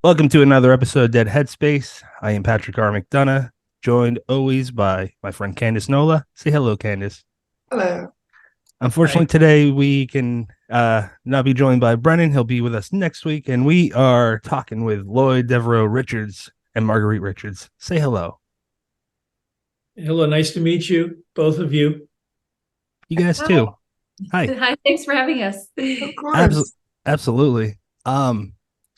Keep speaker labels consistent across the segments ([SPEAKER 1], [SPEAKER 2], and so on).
[SPEAKER 1] Welcome to another episode of Dead Headspace. I am Patrick R. McDonough, joined always by my friend Candice Nola. Say hello, Candice.
[SPEAKER 2] Hello.
[SPEAKER 1] Unfortunately,
[SPEAKER 3] Hi.
[SPEAKER 1] today we can not be joined by Brennan. He'll be with us next week, and we are talking with Lloyd, Devereux Richards, and Marguerite Richards. Say hello.
[SPEAKER 3] Hello, nice to meet you, both of you.
[SPEAKER 1] You guys
[SPEAKER 2] Hi.
[SPEAKER 1] too. Hi.
[SPEAKER 4] Hi, thanks for having us.
[SPEAKER 2] Of
[SPEAKER 1] Absolutely.
[SPEAKER 2] course.
[SPEAKER 1] Absolutely.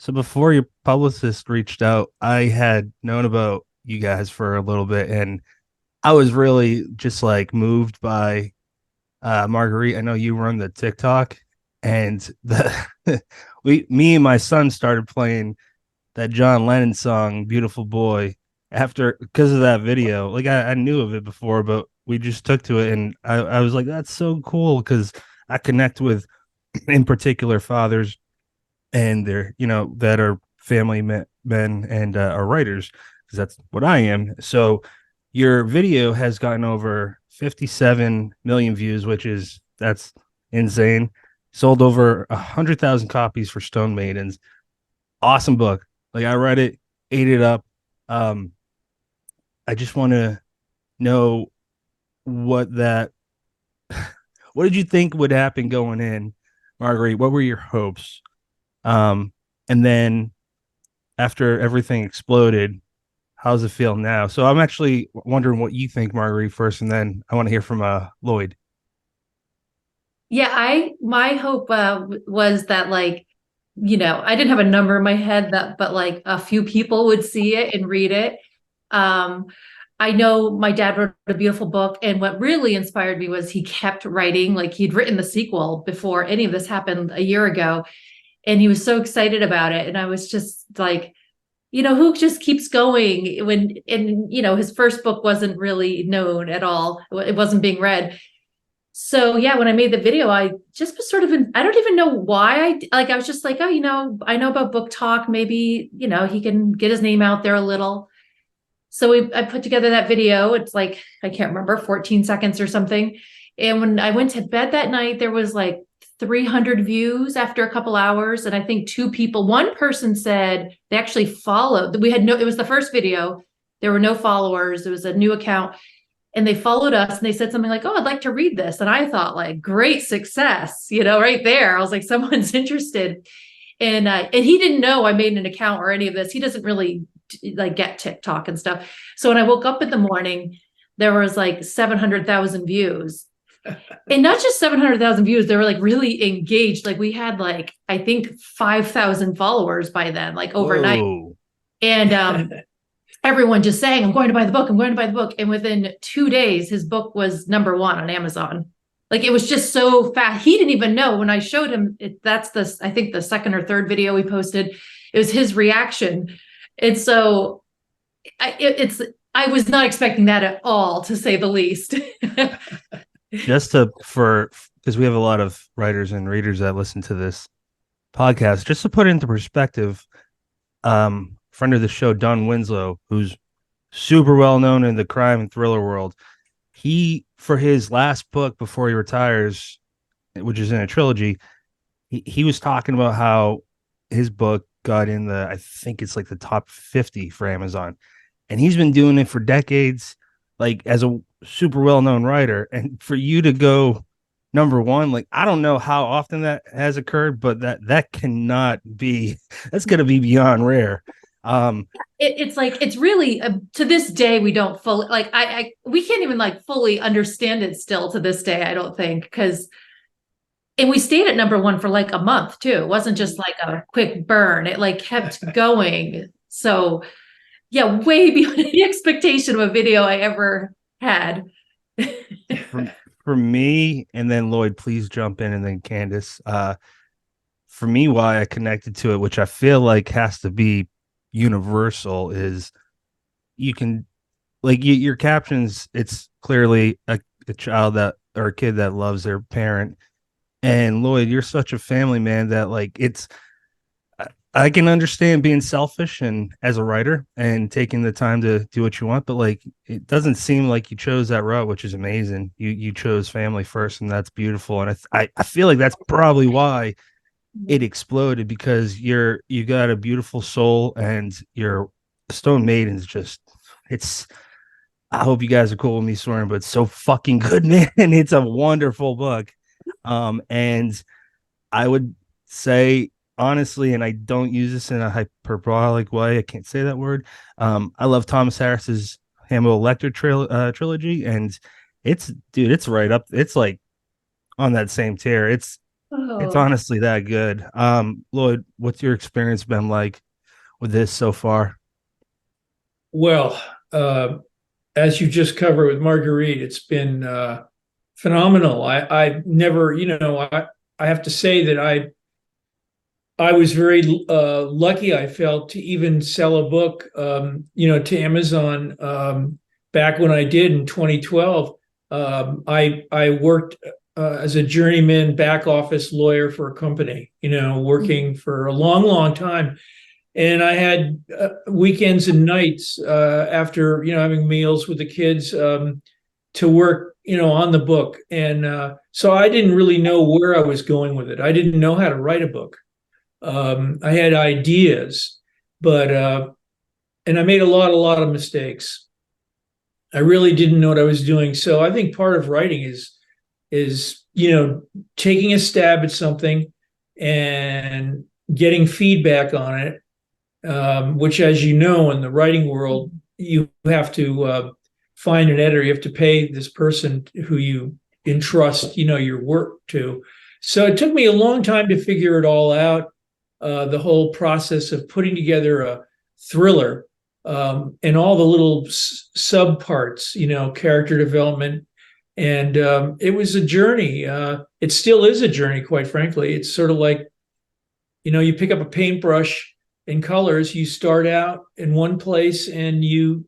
[SPEAKER 1] So before your publicist reached out, I had known about you guys for a little bit, and I was really just like moved by Marguerite. I know you run the TikTok, and me and my son started playing that John Lennon song "Beautiful Boy" after because of that video. Like I knew of it before, but we just took to it, and I was like, that's so cool because I connect with, in particular, fathers and they're that are family men and are writers because that's what I am. So your video has gotten over 57 million views, which is that's insane. Sold over 100,000 copies for Stone Maidens. Awesome book. Like I read it, ate it up. Um, I just want to know what that. What did you think would happen going in, Marguerite? What were your hopes? And then after everything exploded, how's it feel now? So I'm actually wondering what you think, Marguerite, first, and then I want to hear from Lloyd.
[SPEAKER 4] Yeah, I my hope was that I didn't have a number in my head that but like a few people would see it and read it. Um I know my dad wrote a beautiful book, and what really inspired me was he kept writing. Like he'd written the sequel before any of this happened a year ago, and he was so excited about it. And I was just like, who just keeps going when, and his first book wasn't really known at all. It wasn't being read. So yeah, when I made the video, I just was sort of I don't even know why I was just like, oh, I know about book talk. Maybe, he can get his name out there a little. So I put together that video. It's like, I can't remember, 14 seconds or something. And when I went to bed that night, there was like 300 views after a couple hours. And I think one person said they actually followed. It was the first video. There were no followers. It was a new account. And they followed us and they said something like, oh, I'd like to read this. And I thought, like, great success, right there. I was like, someone's interested. And he didn't know I made an account or any of this. He doesn't really like get TikTok and stuff. So when I woke up in the morning, there was like 700,000 views. And not just 700,000 views, they were like really engaged. Like we had like, I think 5,000 followers by then, like overnight.
[SPEAKER 1] Whoa.
[SPEAKER 4] And everyone just saying, I'm going to buy the book. I'm going to buy the book. And within 2 days, his book was number one on Amazon. Like it was just so fast. He didn't even know when I showed him I think the second or third video we posted, it was his reaction. And so I was not expecting that at all, to say the least.
[SPEAKER 1] Just because we have a lot of writers and readers that listen to this podcast, just to put it into perspective, friend of the show, Don Winslow, who's super well known in the crime and thriller world, for his last book before he retires, which is in a trilogy, he was talking about how his book got in I think it's like the top 50 for Amazon. And he's been doing it for decades, like as a super well-known writer. And for you to go number one, like I don't know how often that has occurred, but that cannot be, that's gonna be beyond rare.
[SPEAKER 4] It's like, it's really to this day, we don't fully like, we can't even like fully understand it still to this day, I don't think, and we stayed at number one for like a month too. It wasn't just like a quick burn. It like kept going. So yeah, way beyond any expectation of a video I ever had.
[SPEAKER 1] for me, and then Lloyd, please jump in, and then Candice. For me, why I connected to it, which I feel like has to be universal, is you can like your captions. It's clearly a child that or a kid that loves their parent. And Lloyd, you're such a family man that like I can understand being selfish and as a writer and taking the time to do what you want, but like it doesn't seem like you chose that route, which is amazing. You chose family first, and that's beautiful. And I feel like that's probably why it exploded because you got a beautiful soul, and your Stone Maiden's just, it's, I hope you guys are cool with me swearing, but it's so fucking good, man. It's a wonderful book. And I would say honestly, and I don't use this in a hyperbolic way, I can't say that word. I love Thomas Harris's Hannibal Lecter trilogy, and it's, dude, it's right up. It's like on that same tier. It's
[SPEAKER 4] Oh,
[SPEAKER 1] honestly that good. Lloyd, what's your experience been like with this so far?
[SPEAKER 3] Well, as you just covered with Marguerite, it's been phenomenal. I never, I have to say that I was very lucky. I felt to even sell a book, to Amazon back when I did in 2012. I worked as a journeyman back office lawyer for a company, working for a long, long time. And I had weekends and nights after, having meals with the kids to work, on the book. And so I didn't really know where I was going with it. I didn't know how to write a book. I had ideas, but and I made a lot of mistakes. I really didn't know what I was doing. So I think part of writing is taking a stab at something and getting feedback on it, which, as you know, in the writing world, you have to find an editor. You have to pay this person who you entrust, your work to. So it took me a long time to figure it all out. The whole process of putting together a thriller, and all the little sub parts, character development. And it was a journey. It still is a journey, quite frankly. It's sort of like, you pick up a paintbrush and colors. You start out in one place and you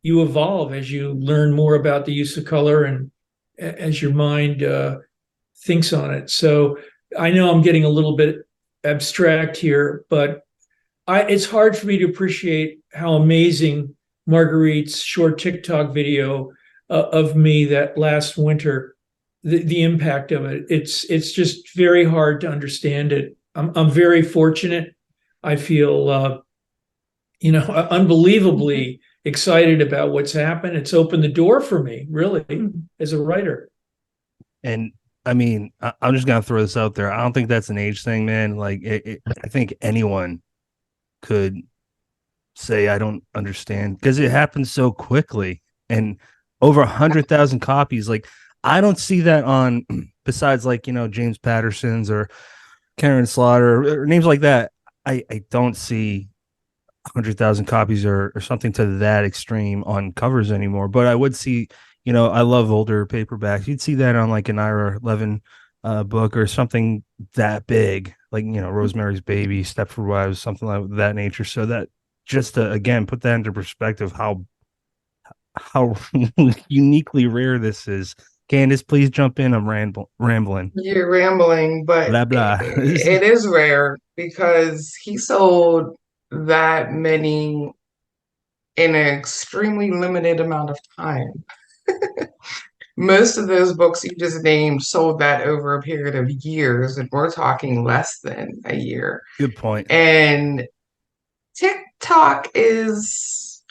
[SPEAKER 3] evolve as you learn more about the use of color and as your mind thinks on it. So I know I'm getting a little bit abstract here, but it's hard for me to appreciate how amazing Marguerite's short TikTok video of me that last winter, the impact of it. It's just very hard to understand it. I'm very fortunate. I feel unbelievably excited about what's happened. It's opened the door for me, really, as a writer.
[SPEAKER 1] And I mean, I'm just gonna throw this out there. I don't think that's an age thing, man. Like, I think anyone could say I don't understand because it happens so quickly, and over 100,000 copies. Like, I don't see that on besides, like, James Patterson's or Karen Slaughter or names like that. I don't see 100,000 copies or something to that extreme on covers anymore. But I would see, I love older paperbacks. You'd see that on like an Ira Levin book or something that big, like, Rosemary's Baby, Stepford Wives, something like that nature. So that, just to again put that into perspective, how uniquely rare this is. Candace, please jump in. I'm rambling.
[SPEAKER 2] You're rambling, but
[SPEAKER 1] Blah blah.
[SPEAKER 2] it is rare because he sold that many in an extremely limited amount of time. Most of those books you just named sold that over a period of years, and we're talking less than a year.
[SPEAKER 1] Good point.
[SPEAKER 2] And TikTok is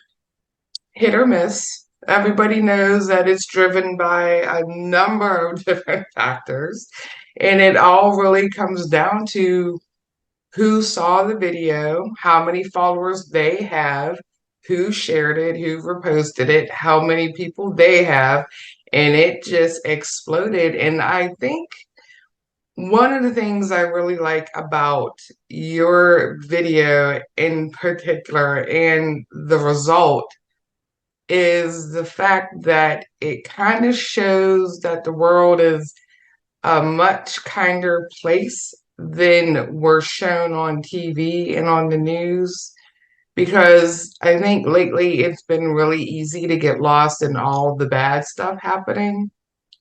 [SPEAKER 2] hit or miss. Everybody knows that it's driven by a number of different factors, and it all really comes down to who saw the video, how many followers they have, who shared it, who reposted it, how many people they have, and it just exploded. And I think one of the things I really like about your video in particular and the result is the fact that it kind of shows that the world is a much kinder place than we're shown on TV and on the news. Because I think lately it's been really easy to get lost in all the bad stuff happening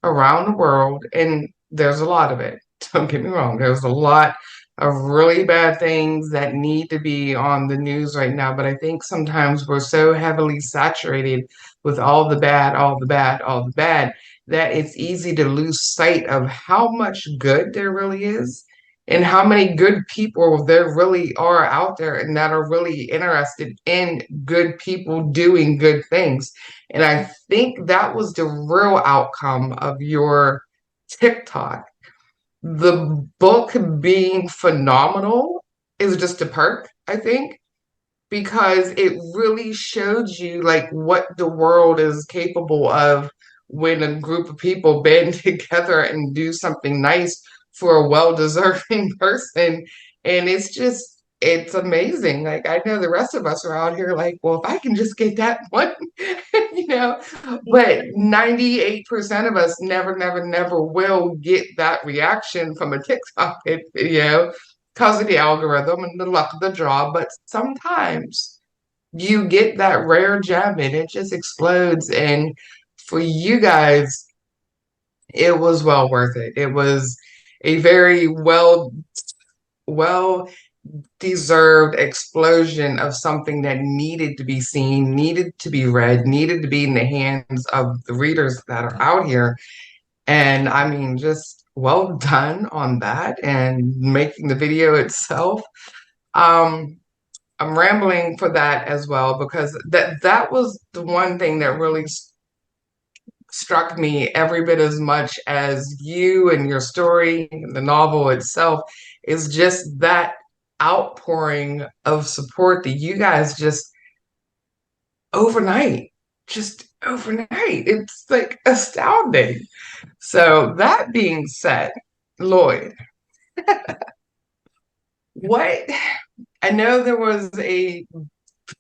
[SPEAKER 2] around the world. And there's a lot of it. Don't get me wrong. There's a lot of really bad things that need to be on the news right now. But I think sometimes we're so heavily saturated with all the bad, all the bad, all the bad, that it's easy to lose sight of how much good there really is. and how many good people there really are out there and that are really interested in good people doing good things. And I think that was the real outcome of your TikTok. The book being phenomenal is just a perk, I think, because it really showed you like what the world is capable of when a group of people band together and do something nice for a well-deserving person. And it's amazing. Like I know the rest of us are out here like, well, if I can just get that one, you know, but 98% of us never, never, never will get that reaction from a TikTok video because of the algorithm and the luck of the draw. But sometimes you get that rare gem and it just explodes. And for you guys, it was well worth it. It was a very well deserved explosion of something that needed to be seen, needed to be read, needed to be in the hands of the readers that are out here. And I mean, just well done on that and making the video itself. Um, I'm rambling for that as well because that was the one thing that really struck me every bit as much as you and your story, the novel itself, is just that outpouring of support that you guys overnight, just overnight. It's like astounding. So that being said, Lloyd, what I know there was a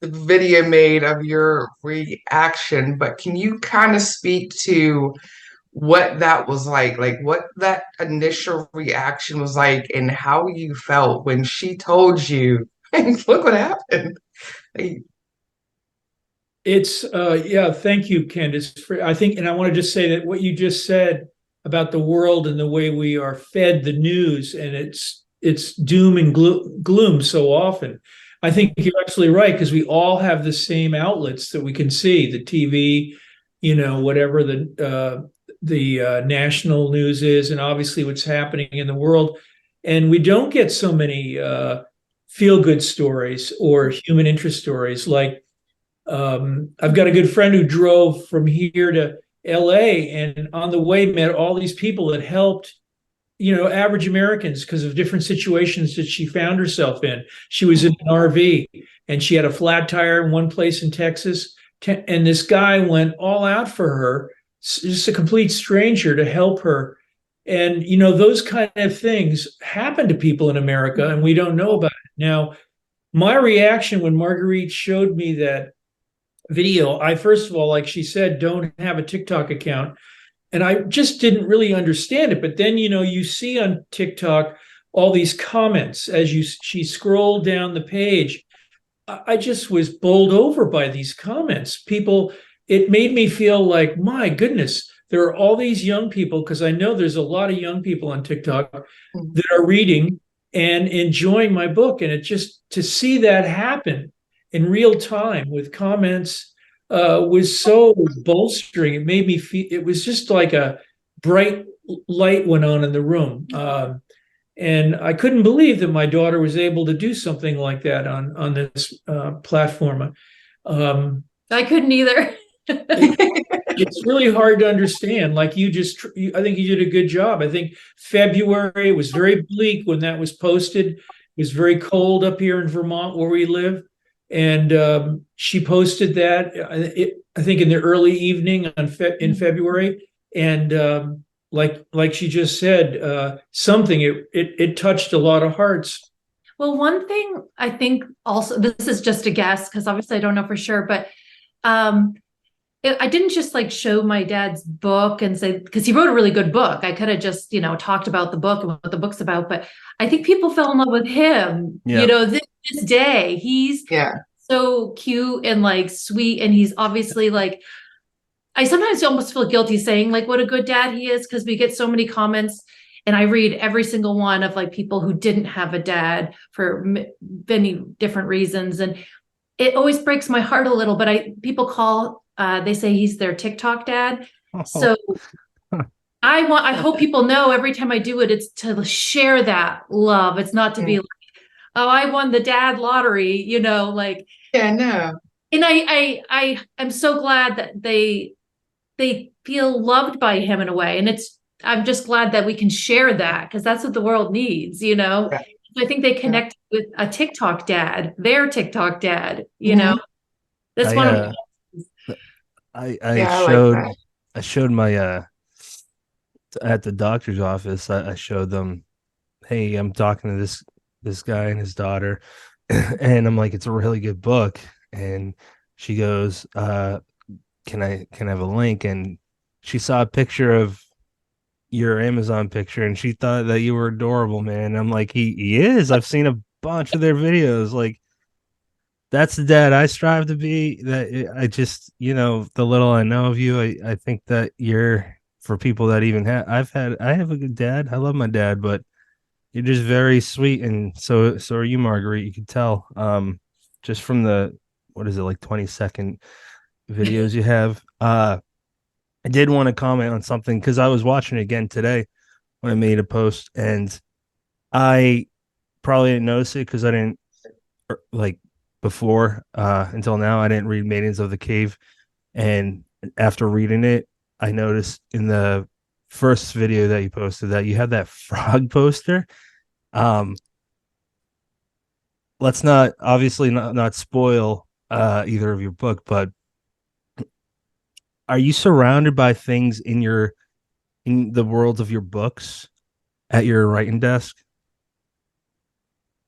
[SPEAKER 2] video made of your reaction, but can you kind of speak to what that was like what that initial reaction was like, and how you felt when she told you, look what happened? Like,
[SPEAKER 3] It's yeah, thank you, Candace. I think, and I want to just say that what you just said about the world and the way we are fed the news and it's doom and gloom so often. I think you're absolutely right because we all have the same outlets that we can see, the TV, whatever the national news is, and obviously what's happening in the world. And we don't get so many feel good stories or human interest stories like I've got a good friend who drove from here to LA and on the way met all these people that helped, average Americans because of different situations that she found herself in. She was in an RV and she had a flat tire in one place in Texas. And this guy went all out for her, just a complete stranger to help her. And, those kind of things happen to people in America and we don't know about it. Now, my reaction when Marguerite showed me that video, I first of all, like she said, don't have a TikTok account. And I just didn't really understand it. But then, you see on TikTok all these comments as she scrolled down the page. I just was bowled over by these comments. People, it made me feel like, my goodness, there are all these young people, because I know there's a lot of young people on TikTok that are reading and enjoying my book. And it just, to see that happen in real time with comments was so bolstering. It made me feel, it was just like a bright light went on in the room. And I couldn't believe that my daughter was able to do something like that on this platform.
[SPEAKER 4] I couldn't either.
[SPEAKER 3] It's really hard to understand. Like I think you did a good job. I think February was very bleak when that was posted. It was very cold up here in Vermont where we live. And she posted that, I think in the early evening in February. And like she just said, it touched a lot of hearts.
[SPEAKER 4] Well, one thing I think also, this is just a guess because obviously I don't know for sure, but I didn't just like show my dad's book and say, because he wrote a really good book. I could have just, talked about the book and what the book's about, but I think people fell in love with him, this day. He's so cute and like sweet. And he's obviously like, I sometimes almost feel guilty saying like what a good dad he is because we get so many comments and I read every single one of like people who didn't have a dad for many different reasons. And it always breaks my heart a little, but people call, they say he's their TikTok dad.
[SPEAKER 1] Oh.
[SPEAKER 4] So I hope people know every time I do it, it's to share that love. It's not to be like, oh, I won the dad lottery, like,
[SPEAKER 2] Yeah, no.
[SPEAKER 4] and I am so glad that they feel loved by him in a way. And I'm just glad that we can share that because that's what the world needs,
[SPEAKER 2] Right.
[SPEAKER 4] I think they
[SPEAKER 2] Yeah.
[SPEAKER 4] connect with a TikTok dad, their TikTok dad,
[SPEAKER 2] Mhm.
[SPEAKER 4] That's
[SPEAKER 1] I
[SPEAKER 4] one of
[SPEAKER 1] I
[SPEAKER 2] Yeah, I like
[SPEAKER 1] showed
[SPEAKER 2] that.
[SPEAKER 1] I showed my at the doctor's office. I showed them, hey, I'm talking to this guy and his daughter, and I'm like, it's a really good book. And she goes, can I have a link? And she saw a picture of your Amazon picture, and she thought that you were adorable, man. I'm like, he is. I've seen a bunch of their videos. Like, that's the dad I strive to be. That I just, the little I know of you, I think that you're, for people that even I have a good dad. I love my dad, but you're just very sweet, and so are you, Marguerite. You can tell, just from the, what is it, like 20-second videos you have. I did want to comment on something because I was watching it again today when I made a post, and I probably didn't notice it because I didn't, like, before, until now I didn't read Maidens of the Cave, and after reading it, I noticed in the first video that you posted that you had that frog poster. Um, let's not, obviously, not spoil either of your book, but are you surrounded by things in the world of your books at your writing desk?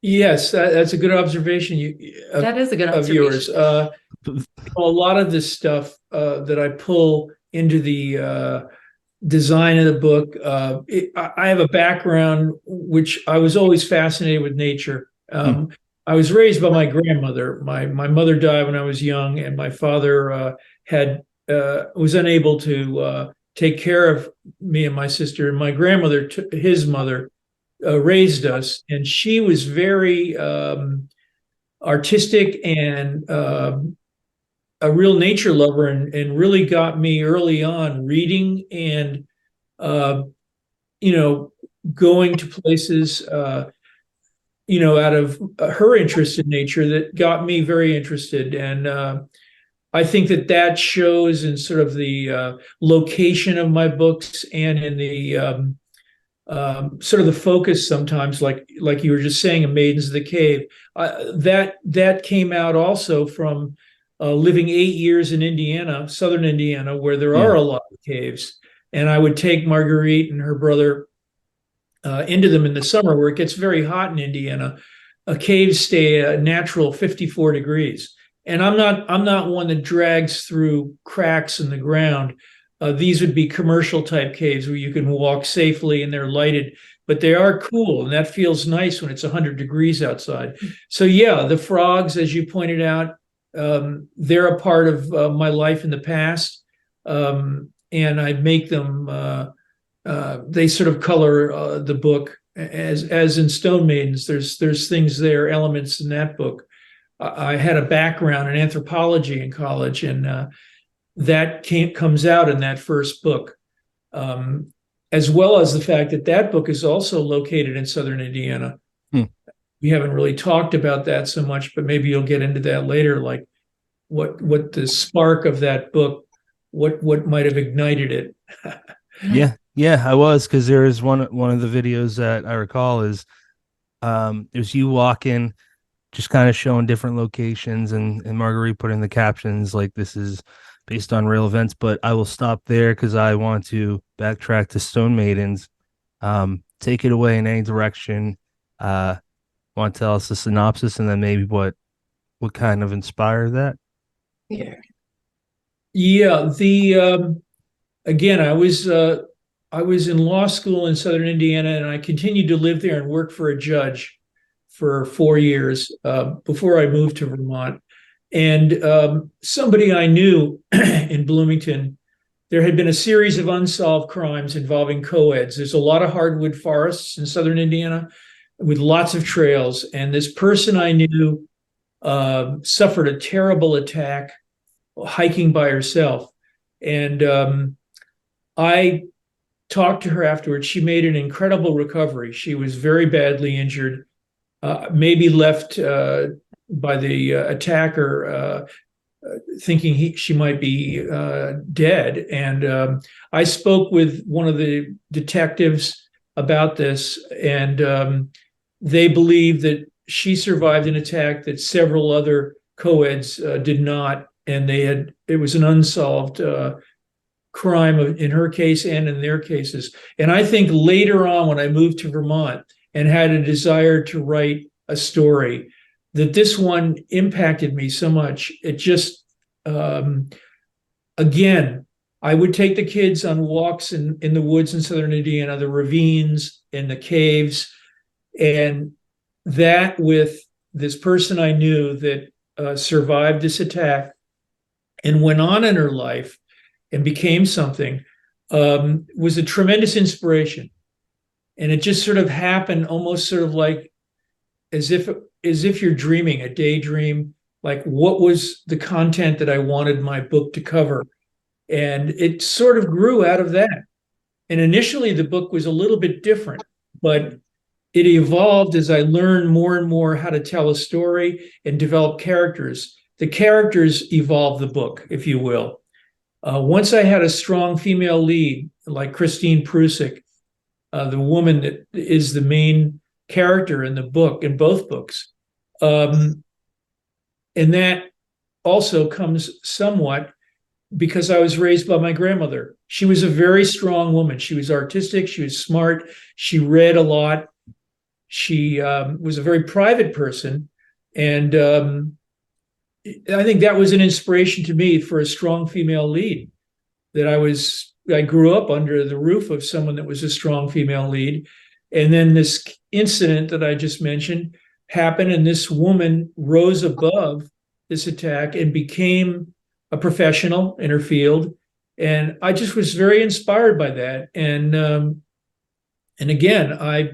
[SPEAKER 3] Yes, that's a good observation
[SPEAKER 4] that is a good
[SPEAKER 3] of
[SPEAKER 4] observation.
[SPEAKER 3] yours. A lot of this stuff that I pull into the design of the book, I have a background which I was always fascinated with nature.
[SPEAKER 1] Hmm.
[SPEAKER 3] I was raised by my grandmother. My mother died when I was young, and my father had was unable to take care of me and my sister. And my grandmother, his mother, raised us, and she was very artistic and a real nature lover, and really got me early on reading and uh, you know going to places out of her interest in nature that got me very interested. And I think that shows in sort of the location of my books and in the sort of the focus sometimes, like you were just saying, in Maidens of the Cave. That came out also from living 8 years in Indiana, southern Indiana, where there are
[SPEAKER 1] Yeah.
[SPEAKER 3] a lot of caves. And I would take Marguerite and her brother into them in the summer, where it gets very hot in Indiana. Caves stay a natural 54 degrees. And I'm not one that drags through cracks in the ground. These would be commercial type caves where you can walk safely and they're lighted, but they are cool, and that feels nice when it's 100 degrees outside. So yeah, the frogs, as you pointed out, they're a part of my life in the past, and I make them. They sort of color the book, as in Stone Maidens. There's things there, elements in that book. I had a background in anthropology in college, and that comes out in that first book, as well as the fact that book is also located in southern Indiana.
[SPEAKER 1] Hmm.
[SPEAKER 3] We haven't really talked about that so much, but maybe you'll get into that later, like what the spark of that book, what might have ignited it.
[SPEAKER 1] Yeah, yeah, I was, because there is one of the videos that I recall is, there's you walking, just kind of showing different locations, and Marguerite put in the captions like, this is based on real events. But I will stop there because I want to backtrack to Stone Maidens. Take it away in any direction. Want to tell us the synopsis, and then maybe what kind of inspired that?
[SPEAKER 2] Yeah.
[SPEAKER 3] Yeah, the again, I was in law school in Southern Indiana, and I continued to live there and work for a judge for 4 years before I moved to Vermont. And somebody I knew in Bloomington, there had been a series of unsolved crimes involving co-eds. There's a lot of hardwood forests in Southern Indiana with lots of trails, and this person I knew suffered a terrible attack hiking by herself. And I talked to her afterwards, she made an incredible recovery. She was very badly injured, maybe left by the attacker thinking she might be dead. And I spoke with one of the detectives about this, and they believe that she survived an attack that several other co-eds did not, and it was an unsolved crime in her case and in their cases. And I think later on, when I moved to Vermont and had a desire to write a story, that this one impacted me so much. It just, again, I would take the kids on walks in the woods in southern Indiana, the ravines and the caves, and that with this person I knew that survived this attack and went on in her life and became something, was a tremendous inspiration. And it just sort of happened almost sort of like as if you're dreaming, a daydream, like what was the content that I wanted my book to cover. And it sort of grew out of that. And initially the book was a little bit different, but it evolved as I learned more and more how to tell a story and develop characters. The characters evolved the book, if you will. Once I had a strong female lead, like Christine Prusik, the woman that is the main character in the book, in both books. And that also comes somewhat because I was raised by my grandmother. She was a very strong woman. She was artistic. She was smart. She read a lot. She was a very private person. And I think that was an inspiration to me for a strong female lead, that I grew up under the roof of someone that was a strong female lead. And then this incident that I just mentioned happened, and this woman rose above this attack and became a professional in her field. And I just was very inspired by that. And again, I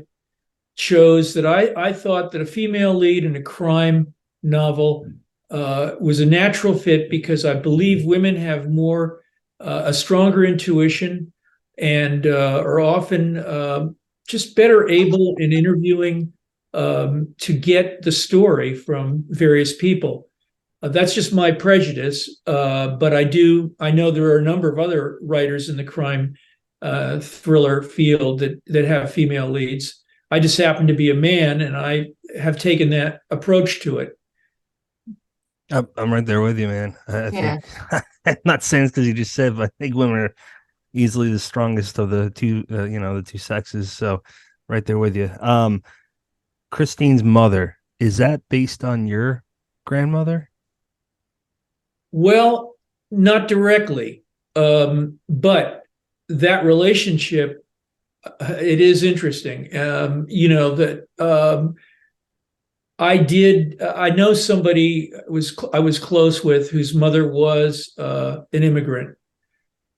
[SPEAKER 3] chose that I thought that a female lead in a crime novel was a natural fit, because I believe women have more, a stronger intuition, and are often just better able in interviewing to get the story from various people. That's just my prejudice, but I know there are a number of other writers in the crime thriller field that have female leads. I just happen to be a man, and I have taken that approach to it.
[SPEAKER 1] I'm right there with you, man. I
[SPEAKER 2] Yeah.
[SPEAKER 1] think I'm not saying it's because you just said, but I think women are easily the strongest of the two, the two sexes. So right there with you. Christine's mother, is that based on your grandmother?
[SPEAKER 3] Well, not directly, but that relationship, it is interesting. I know somebody I was close with whose mother was an immigrant.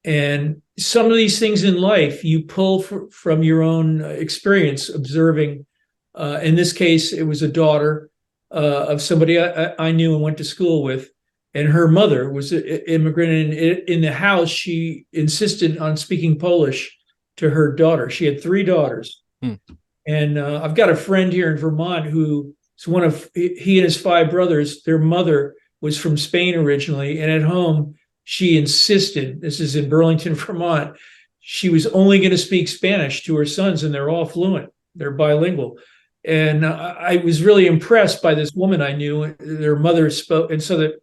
[SPEAKER 3] And some of these things in life you pull from your own experience observing. In this case, it was a daughter of somebody I knew and went to school with. And her mother was an immigrant. And in the house, she insisted on speaking Polish to her daughter. She had 3 daughters. And I've got a friend here in Vermont who is he and his 5 brothers, their mother was from Spain originally. And at home, she insisted, this is in Burlington, Vermont, she was only going to speak Spanish to her sons, and they're all fluent. They're bilingual. And I was really impressed by this woman I knew. Their mother spoke, and so that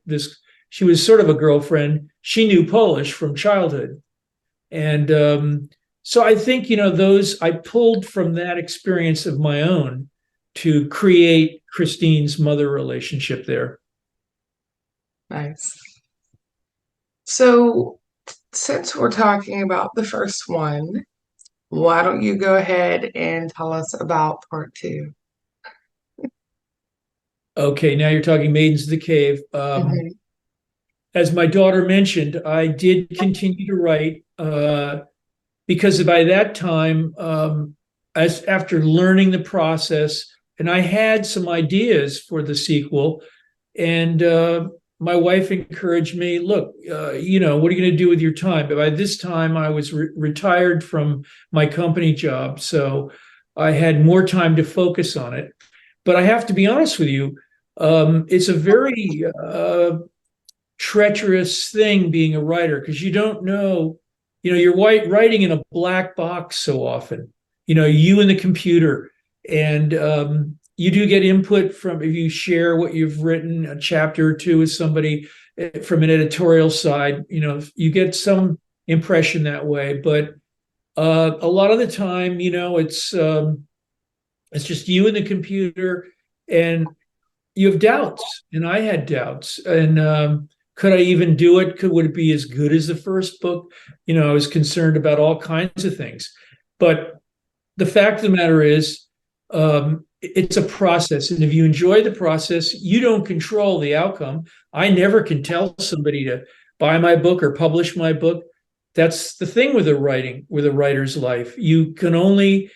[SPEAKER 3] she was sort of a girlfriend. She knew Polish from childhood. And so I think, I pulled from that experience of my own to create Christine's mother relationship there.
[SPEAKER 2] Nice. So, since we're talking about the first one, why don't you go ahead and tell us about part 2?
[SPEAKER 3] Okay, now you're talking Maidens of the Cave. As my daughter mentioned, I did continue to write because by that time, after learning the process, and I had some ideas for the sequel, and my wife encouraged me, look, you know, what are you going to do with your time? But by this time, I was retired from my company job. So I had more time to focus on it. But I have to be honest with you, it's a very treacherous thing being a writer because you don't know, you know, you're writing in a black box so often, you know, you and the computer. And you do get input from, if you share what you've written, a chapter or two with somebody from an editorial side, you know, you get some impression that way. But a lot of the time, you know, it's just you and the computer, and you have doubts, and I had doubts, and could I even do it? Would it be as good as the first book? You know, I was concerned about all kinds of things. But the fact of the matter is, it's a process, and if you enjoy the process, you don't control the outcome. I never can tell somebody to buy my book or publish my book. That's the thing with a writer's life. You can only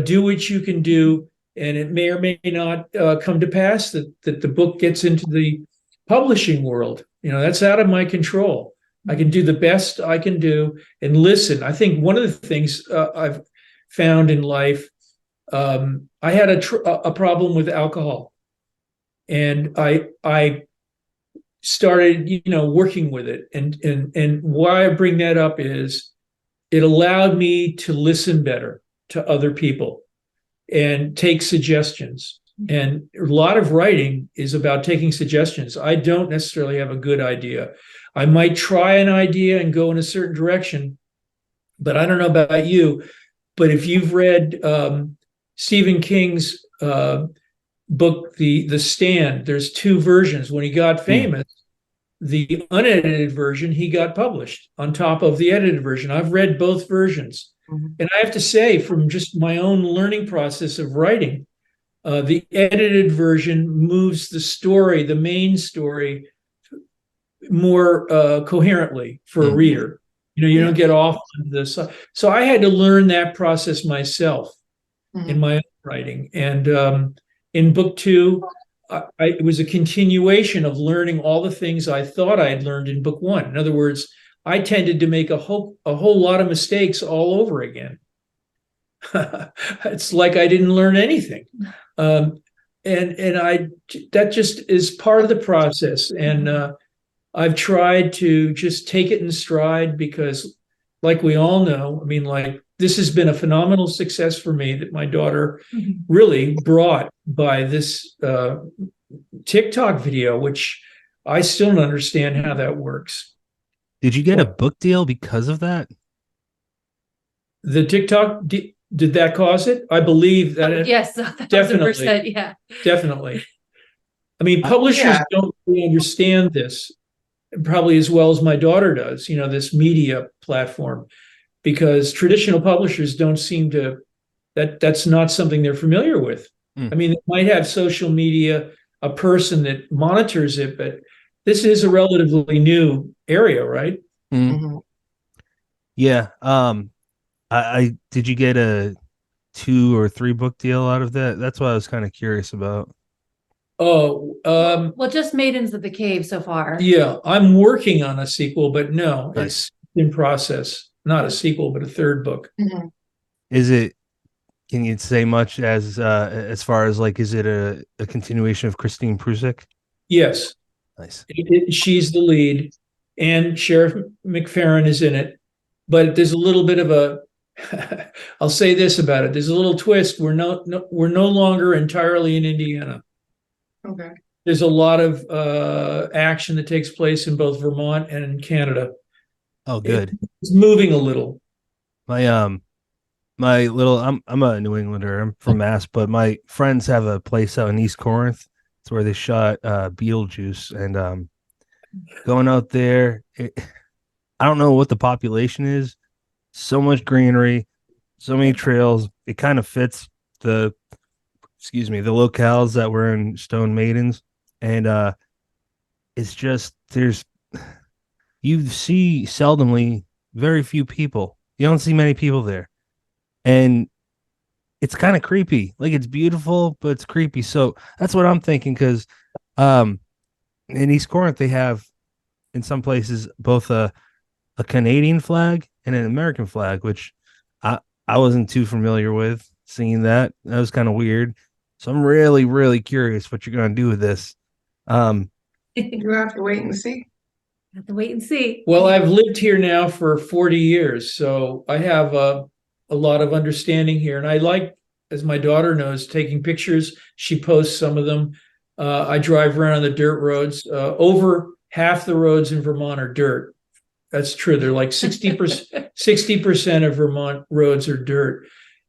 [SPEAKER 3] do what you can do, and it may or may not come to pass that the book gets into the publishing world. You know, that's out of my control. I can do the best I can do and listen. I think one of the things I've found in life, I had a problem with alcohol, and I started, you know, working with it. And why I bring that up is it allowed me to listen better to other people and take suggestions. And a lot of writing is about taking suggestions. I don't necessarily have a good idea. I might try an idea and go in a certain direction, but I don't know about you. But if you've read Stephen King's book, The Stand, there's two versions. When he got famous, the unedited version, he got published on top of the edited version. I've read both versions. And I have to say, from just my own learning process of writing, the edited version moves the story, the main story, more coherently for a reader. You know, you don't get off on this. So I had to learn that process myself in my own writing. And in book two, it was a continuation of learning all the things I thought I had learned in book one. In other words, I tended to make a whole lot of mistakes all over again. It's like I didn't learn anything. And that just is part of the process. And I've tried to just take it in stride because, like we all know, I mean, like, this has been a phenomenal success for me that my daughter really brought by this TikTok video, which I still don't understand how that works.
[SPEAKER 1] Did you get a book deal because of that?
[SPEAKER 3] The TikTok, did that cause it? I believe that.
[SPEAKER 4] Yes, 1,000%. Yeah.
[SPEAKER 3] Definitely. I mean, publishers don't really understand this probably as well as my daughter does, you know, this media platform, because traditional publishers don't seem to, that's not something they're familiar with. I mean, they might have social media, a person that monitors it, but this is a relatively new area, right?
[SPEAKER 1] Yeah. I did you get a 2 or 3 book deal out of that? That's what I was kind of curious about.
[SPEAKER 3] Oh,
[SPEAKER 4] well, just Maidens of the Cave so far.
[SPEAKER 3] yeah, I'm working on a sequel, but no,
[SPEAKER 1] Nice.
[SPEAKER 3] it's in process. Not a sequel, but a third book.
[SPEAKER 1] Is it, can you say much as far as, like, is it a continuation of Christine Prusik?
[SPEAKER 3] Yes.
[SPEAKER 1] Nice.
[SPEAKER 3] She's the lead, and Sheriff McFerrin is in it. But there's a little bit of a, I'll say this about it. There's a little twist. We're no longer entirely in Indiana.
[SPEAKER 2] Okay.
[SPEAKER 3] There's a lot of action that takes place in both Vermont and in Canada.
[SPEAKER 1] Oh, good.
[SPEAKER 3] It's moving a little.
[SPEAKER 1] My little, I'm a New Englander. I'm from Mass, but my friends have a place out in East Corinth. It's where they shot Beetlejuice, and going out there, I don't know what the population is. So much greenery, so many trails. It kind of fits the locales that were in Stone Maidens, and it's just, you see seldomly very few people. You don't see many people there, and it's kind of creepy. Like, it's beautiful, but it's creepy. So that's what I'm thinking, because in East Corinth, they have in some places both a Canadian flag and an American flag, which I I wasn't too familiar with seeing that. That was kind of weird. So I'm really, really curious what you're gonna do with this. Um,
[SPEAKER 2] You have to wait and see.
[SPEAKER 4] Have to wait and see.
[SPEAKER 3] Well, I've lived here now for 40 years, so I have a lot of understanding here. And I like, as my daughter knows, taking pictures. She posts some of them. I drive around on the dirt roads. Over half the roads in Vermont are dirt. That's true. They're like 60% of Vermont roads are dirt.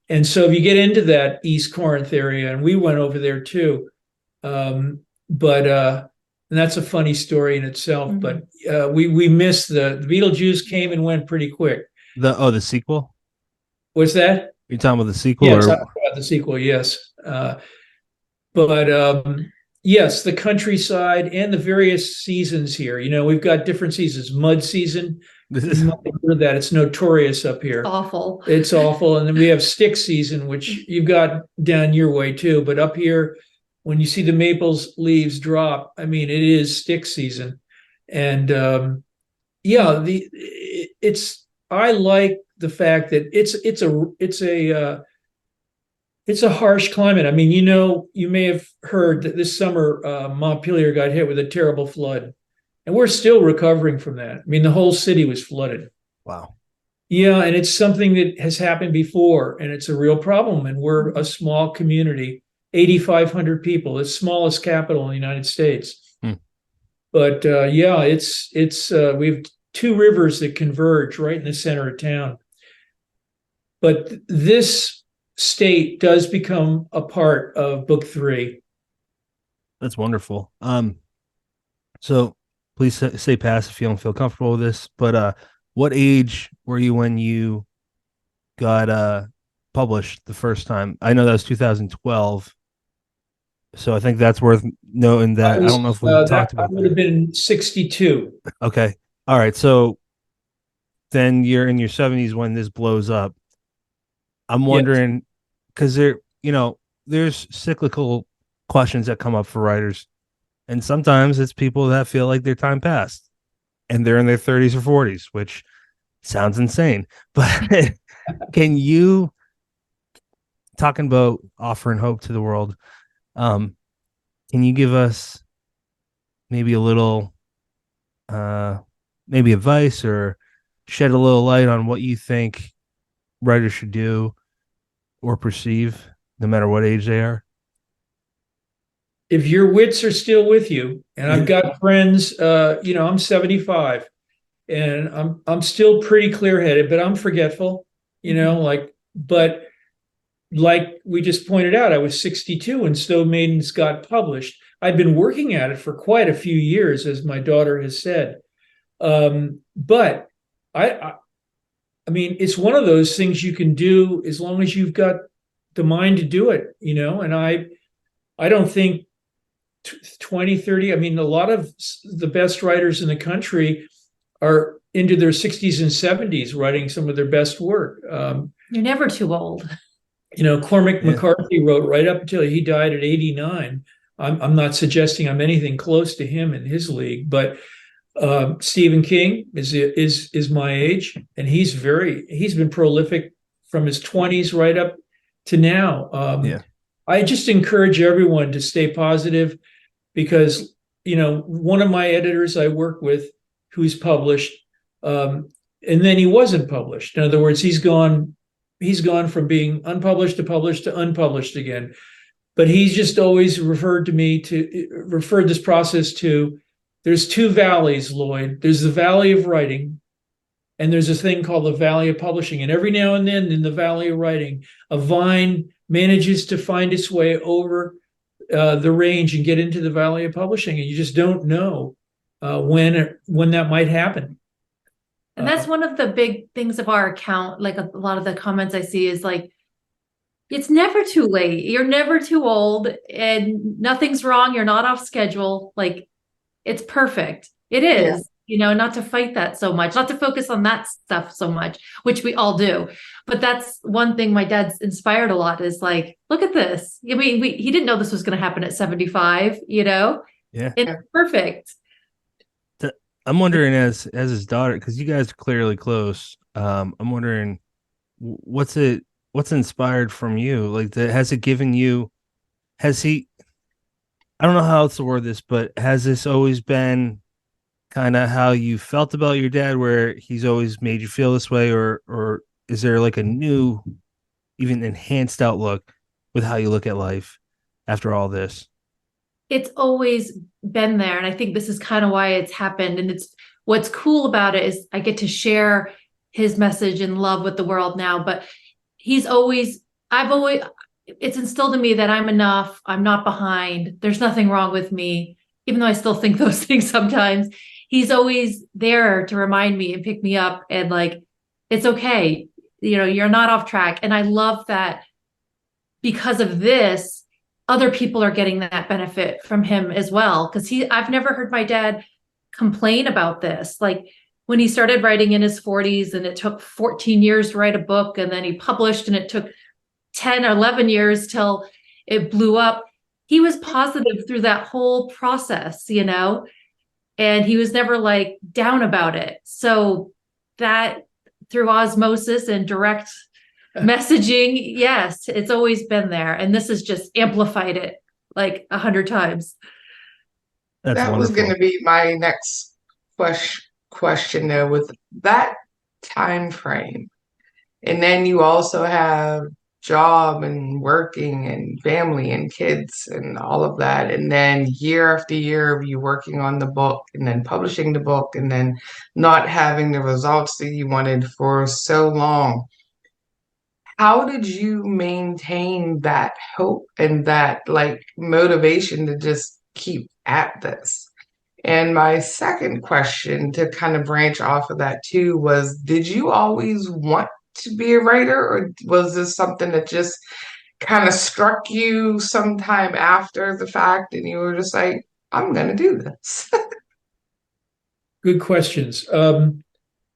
[SPEAKER 3] And so if you get into that East Corinth area, and we went over there too, but and that's a funny story in itself.
[SPEAKER 4] Mhm.
[SPEAKER 3] But we missed the Beetlejuice came and went pretty quick.
[SPEAKER 1] the sequel.
[SPEAKER 3] What's that?
[SPEAKER 1] You're talking about the sequel,
[SPEAKER 3] Yes, I
[SPEAKER 1] or
[SPEAKER 3] forgot the sequel. Yes, but yes, the countryside and the various seasons here. You know, we've got different seasons. Mud season.
[SPEAKER 1] this
[SPEAKER 3] You
[SPEAKER 1] is
[SPEAKER 3] might have heard that. It's notorious up here.
[SPEAKER 4] Awful.
[SPEAKER 3] It's awful. And then we have stick season, which you've got down your way too. But up here, when you see the maples leaves drop, I mean, it is stick season. And yeah, it's I like the fact that it's a harsh climate. I mean, you know, you may have heard that this summer Montpelier got hit with a terrible flood, and we're still recovering from that. I mean, the whole city was flooded.
[SPEAKER 1] wow.
[SPEAKER 3] Yeah, and it's something that has happened before, and it's a real problem. And we're a small community, 8,500 people, the smallest capital in the United States.
[SPEAKER 1] Hmm.
[SPEAKER 3] But yeah, it's we have two rivers that converge right in the center of town. But this state does become a part of Book Three.
[SPEAKER 1] That's wonderful. So please say pass if you don't feel comfortable with this. But what age were you when you got published the first time? I know that was 2012. So I think that's worth noting that I don't know if we talked
[SPEAKER 3] I
[SPEAKER 1] about
[SPEAKER 3] would have
[SPEAKER 1] that.
[SPEAKER 3] been 62.
[SPEAKER 1] Okay. All right. So then you're in your 70s when this blows up. I'm
[SPEAKER 3] Yes.
[SPEAKER 1] wondering because there's cyclical questions that come up for writers. And sometimes it's people that feel like their time passed and they're in their 30s or 40s, which sounds insane. But can you, talking about offering hope to the world, can you give us maybe a little, maybe advice or shed a little light on what you think writers should do or perceive, no matter what age they are?
[SPEAKER 3] If your wits are still with you, and I've got friends, I'm 75 and I'm still pretty clear-headed, but I'm forgetful, but like we just pointed out, I was 62 when Stone Maidens got published. I've been working at it for quite a few years, as my daughter has said. But I mean, it's one of those things you can do as long as you've got the mind to do it, and I don't think 20, 30. I mean, a lot of the best writers in the country are into their 60s and 70s writing some of their best work.
[SPEAKER 4] You're never too old.
[SPEAKER 3] Cormac
[SPEAKER 1] Yeah.
[SPEAKER 3] McCarthy wrote right up until he died at 89. I'm not suggesting I'm anything close to him in his league, but Stephen King is my age, and he's been prolific from his 20s right up to now.
[SPEAKER 1] Yeah.
[SPEAKER 3] I just encourage everyone to stay positive because, one of my editors I work with who's published, and then he wasn't published. In other words, he's gone from being unpublished to published to unpublished again. But he's just always referred this process to, there's two valleys, Lloyd. There's the valley of writing, and there's a thing called the valley of publishing. And every now and then in the valley of writing, a vine manages to find its way over the range and get into the valley of publishing. And you just don't know when that might happen.
[SPEAKER 4] And that's one of the big things of our account. Like a lot of the comments I see is like, it's never too late. You're never too old and nothing's wrong. You're not off schedule. Like, it's perfect. It is, not to fight that so much, not to focus on that stuff so much, which we all do. But that's one thing my dad's inspired a lot is like, look at this. I mean, he didn't know this was going to happen at 75,
[SPEAKER 1] Yeah.
[SPEAKER 4] It's perfect.
[SPEAKER 1] I'm wondering as his daughter, because you guys are clearly close. I'm wondering what's inspired from you? Like, has it given you? Has he? I don't know how else to word this, but has this always been kind of how you felt about your dad, where he's always made you feel this way, or is there like a new, even enhanced outlook with how you look at life after all this?
[SPEAKER 4] It's always been there. And I think this is kind of why it's happened. And it's what's cool about it is I get to share his message and love with the world now. But he's always, I've always, it's instilled in me that I'm enough. I'm not behind. There's nothing wrong with me, even though I still think those things sometimes. He's always there to remind me and pick me up and like, it's okay. You know, you're not off track. And I love that because of this, other people are getting that benefit from him as well. Because I've never heard my dad complain about this. Like when he started writing in his 40s and it took 14 years to write a book, and then he published and it took 10 or 11 years till it blew up. He was positive through that whole process, you know, and he was never like down about it. So that through osmosis and direct messaging, yes, it's always been there. And this has just amplified it like 100 times.
[SPEAKER 1] That's
[SPEAKER 2] That was
[SPEAKER 1] wonderful.
[SPEAKER 2] going to be my next question though, with that time frame. And then you also have job and working and family and kids and all of that. And then year after year of you working on the book and then publishing the book and then not having the results that you wanted for so long. How did you maintain that hope and that like motivation to just keep at this? And my second question to kind of branch off of that too was, did you always want to be a writer, or was this something that just kind of struck you sometime after the fact and you were just like, I'm gonna do this?
[SPEAKER 3] Good questions.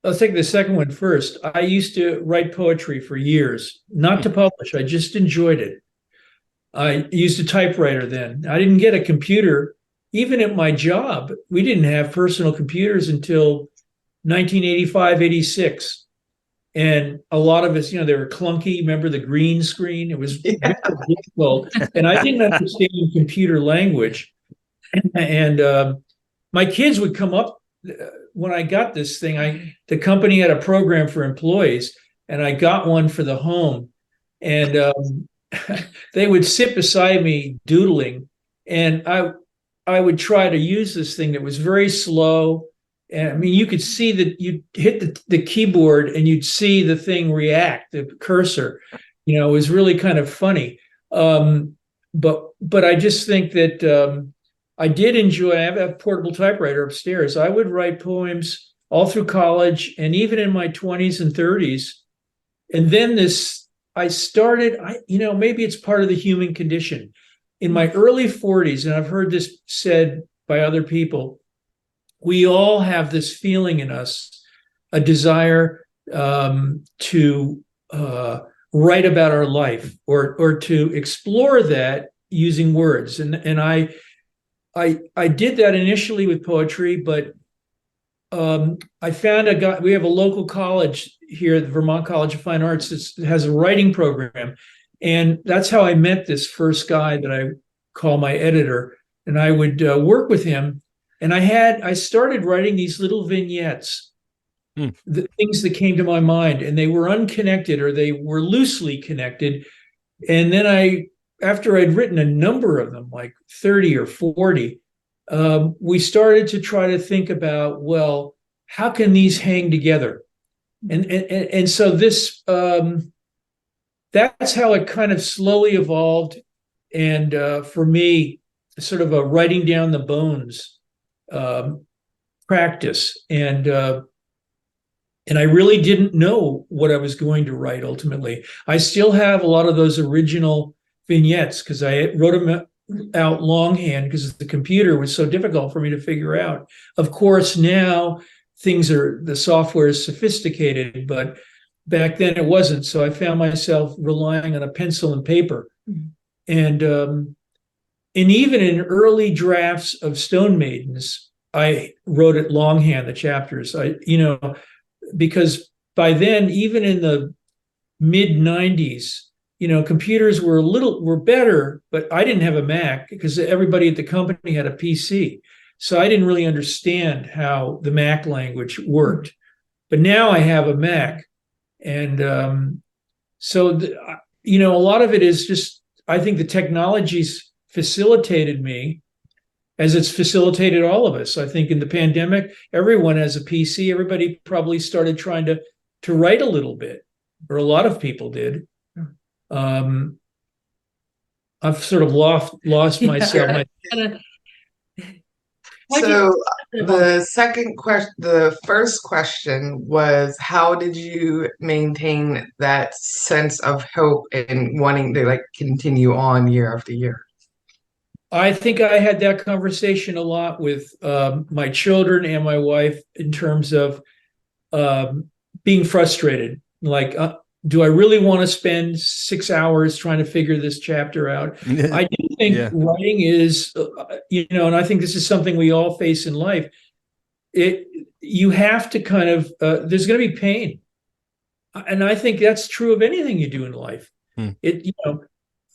[SPEAKER 3] Let's take the second one first. I used to write poetry for years, not to publish. I just enjoyed it. I used a typewriter then. I didn't get a computer. Even at my job, we didn't have personal computers until 1985, 86. And a lot of us, they were clunky. Remember the green screen? It was
[SPEAKER 2] Yeah.
[SPEAKER 3] very difficult. And I didn't understand computer language. And my kids would come up when I got this thing. The company had a program for employees, and I got one for the home. And they would sit beside me doodling, and I would try to use this thing that was very slow. And I mean, you could see that you hit the keyboard and you'd see the thing react, the cursor. It was really kind of funny. But I just think that I did enjoy. I have a portable typewriter upstairs. I would write poems all through college and even in my 20s and 30s. And then I started, maybe it's part of the human condition. In my early 40s, and I've heard this said by other people, we all have this feeling in us, a desire to write about our life or to explore that using words. And I did that initially with poetry, but I found we have a local college here, the Vermont College of Fine Arts, that has a writing program. And that's how I met this first guy that I call my editor. And I would work with him. And I started writing these little vignettes, the things that came to my mind, and they were unconnected or they were loosely connected. And then after I'd written a number of them, like 30 or 40, we started to try to think about, well, how can these hang together? And so this, that's how it kind of slowly evolved. And for me, sort of a writing down the bones practice. And I really didn't know what I was going to write ultimately. I still have a lot of those original vignettes because I wrote them out longhand because the computer was so difficult for me to figure out. Of course, now the software is sophisticated, but back then it wasn't. So I found myself relying on a pencil and paper. And and even in early drafts of Stone Maidens, I wrote it longhand, the chapters. Because by then, even in the mid 90s, computers were better, but I didn't have a Mac because everybody at the company had a PC. So I didn't really understand how the Mac language worked. But now I have a Mac. And a lot of it is just, I think the technology's facilitated me as it's facilitated all of us. I think in the pandemic, everyone has a PC. Everybody probably started trying to write a little bit, or a lot of people did. I've sort of lost myself.
[SPEAKER 2] So the first question was, how did you maintain that sense of hope and wanting to like continue on year after year?
[SPEAKER 3] I think I had that conversation a lot with my children and my wife in terms of being frustrated. Like, do I really want to spend 6 hours trying to figure this chapter out? I do think writing is, and I think this is something we all face in life. You have to kind of, there's going to be pain. And I think that's true of anything you do in life.